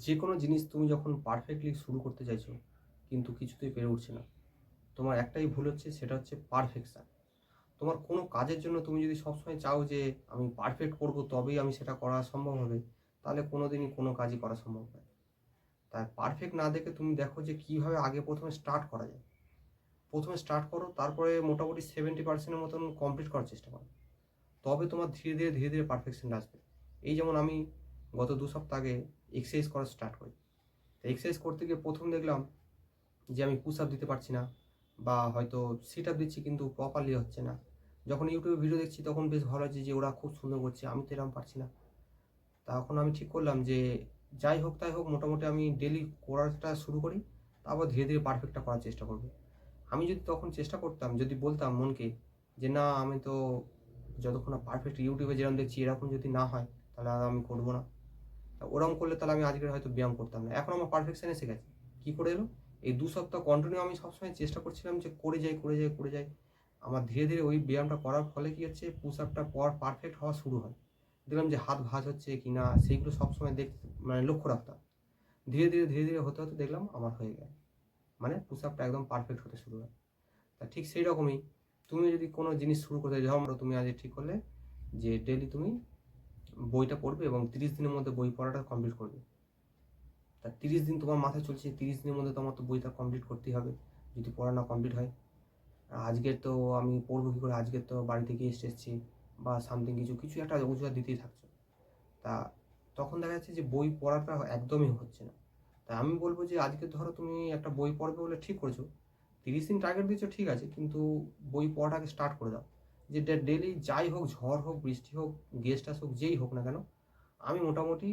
যে কোনো জিনিস তুমি যখন পারফেক্টলি শুরু করতে চাইছো কিন্তু কিছুতেই পেরে উঠছে না, তোমার একটাই ভুল হচ্ছে, সেটা হচ্ছে পারফেকশন। তোমার কোনো কাজের জন্য তুমি যদি সবসময় চাও যে আমি পারফেক্ট করব তবেই আমি সেটা করা সম্ভব হবে, তাহলে কোনো দিনই কোনো কাজই করা সম্ভব নয়। তাই পারফেক্ট না দেখে তুমি দেখো যে কীভাবে আগে প্রথমে স্টার্ট করা যায়। প্রথমে স্টার্ট করো, তারপরে মোটামুটি 70% মতন কমপ্লিট করার চেষ্টা করো। তবে তোমার ধীরে ধীরে পারফেকশনটা আসবে। এই যেমন আমি গত 2 সপ্তাহ আগে এক্সারসাইজ করা স্টার্ট করি। তো এক্সারসাইজ করতে গিয়ে প্রথম দেখলাম যে আমি পুশ আপ দিতে পারছি না, বা হয়তো সিট আপ দিচ্ছি কিন্তু প্রপারলি হচ্ছে না। যখন ইউটিউবে ভিডিও দেখছি তখন বেশ ভালো লাগছে যে ওরা খুব সুন্দর করছে, আমি তো এরকম পারছি না। তখন আমি ঠিক করলাম যে যাই হোক তাই হোক মোটামুটি আমি ডেলি করাটা শুরু করি, তারপর ধীরে ধীরে পারফেক্টটা করার চেষ্টা করব। আমি যদি তখন চেষ্টা করতাম, যদি বলতাম মনকে যে না আমি তো যতক্ষণ না পারফেক্ট ইউটিউবে যেরকম দেখছি এরকম যদি না হয় তাহলে আর আমি করবো না, ওরকম করলে তাহলে আমি আজকে হয়তো ব্যায়াম করতাম না। এখন আমার পারফেকশন এসে গেছে। কী করে এলো? এই 2 সপ্তাহ কন্টিনিউ আমি সবসময় চেষ্টা করছিলাম যে করে যাই। আমার ধীরে ধীরে ওই ব্যায়ামটা করার ফলে কী হচ্ছে, পুশ আপটা পর পারফেক্ট হওয়া শুরু হয়। দেখলাম যে হাত ভাঁজ হচ্ছে কি না সেইগুলো সবসময় মানে লক্ষ্য রাখতাম। ধীরে ধীরে হতে হতে দেখলাম আমার হয়ে গেল। মানে পুশ আপটা একদম পারফেক্ট হতে শুরু হয়। তা ঠিক সেই রকমই তুমি যদি কোনো জিনিস শুরু করতে যাও, তুমি আজ ঠিক করলে যে ডেইলি তুমি বইটা পড়বে এবং 30 দিনের মধ্যে বই পড়াটা কমপ্লিট করবে। তা 30 দিন তোমার মাথায় চলছে, 30 দিনের মধ্যে তোমার তো বইটা কমপ্লিট করতেই হবে যদি পড়া না কমপ্লিট হয়। আজকের তো আমি পড়বো কী করে, আজকের তো বাড়ি থেকে এসেছি বা সামথিং কিছু একটা অজুহাত দিতেই থাকছো। তা তখন দেখা যাচ্ছে যে বই পড়াটা একদমই হচ্ছে না। তাই আমি বলবো যে আজকে ধরো তুমি একটা বই পড়বে বলে ঠিক করেছো, 30 দিন টার্গেট দিচ্ছ ঠিক আছে, কিন্তু বই পড়াটাকে স্টার্ট করে দাও। যে ডেলি যাই হোক, ঝড় হোক, বৃষ্টি হোক, গেস্ট আসুক, যেই হোক না কেন, আমি মোটামুটি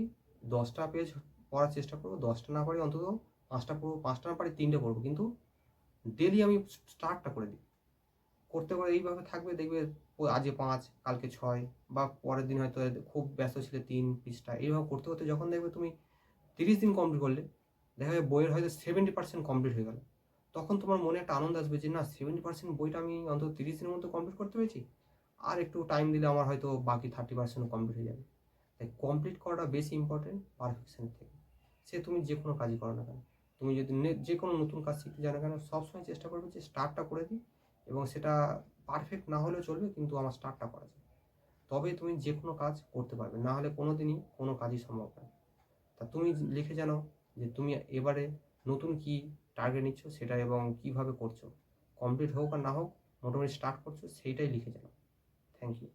10টা পেজ পড়ার চেষ্টা করবো। 10টা না পারি অন্তত 5টা পড়বো, 5টা না পারি 3টে পড়বো, কিন্তু ডেলি আমি স্টার্টটা করে দিই। করতে করে এইভাবে থাকবে, দেখবে আজকে 5, কালকে 6, বা পরের দিন হয়তো খুব ব্যস্ত ছিলে 3 পৃষ্ঠা, এইভাবে করতে করতে যখন দেখবে তুমি 30 দিন কমপ্লিট করলে, দেখা যাবে বইয়ের হয়তো 70% কমপ্লিট হয়ে গেল। তখন তোমার মনে একটা আনন্দ আসবে যে না 70% বইটা আমি অন্তত 30 দিনের মধ্যে কমপ্লিট করতে পেরেছি, আর একটু টাইম দিলে আমার হয়তো বাকি 30% কমপ্লিট হয়ে যাবে। তাই কমপ্লিট করাটা বেশি ইম্পর্টেন্ট পারফেকশনের থেকে। সে তুমি যে কোনো কাজই করো না কেন, তুমি যদি যে কোনো নতুন কাজ শিখতে যাও না কেন, সবসময় চেষ্টা করবে যে স্টার্টটা করে দিই, এবং সেটা পারফেক্ট না হলেও চলবে কিন্তু আমার স্টার্টটা করা যায়। তবেই তুমি যে কোনো কাজ করতে পারবে, না হলে কোনো দিনই কোনো কাজই সম্ভব নয়। তা তুমি লিখে জানো যে তুমি এবারে নতুন কি টার্গেট নিচ্ছ সেটা, এবং কিভাবে করছো, কমপ্লিট হোক আর না হোক মোটামুটি স্টার্ট করছো, সেইটাই লিখে জানো। Thank you.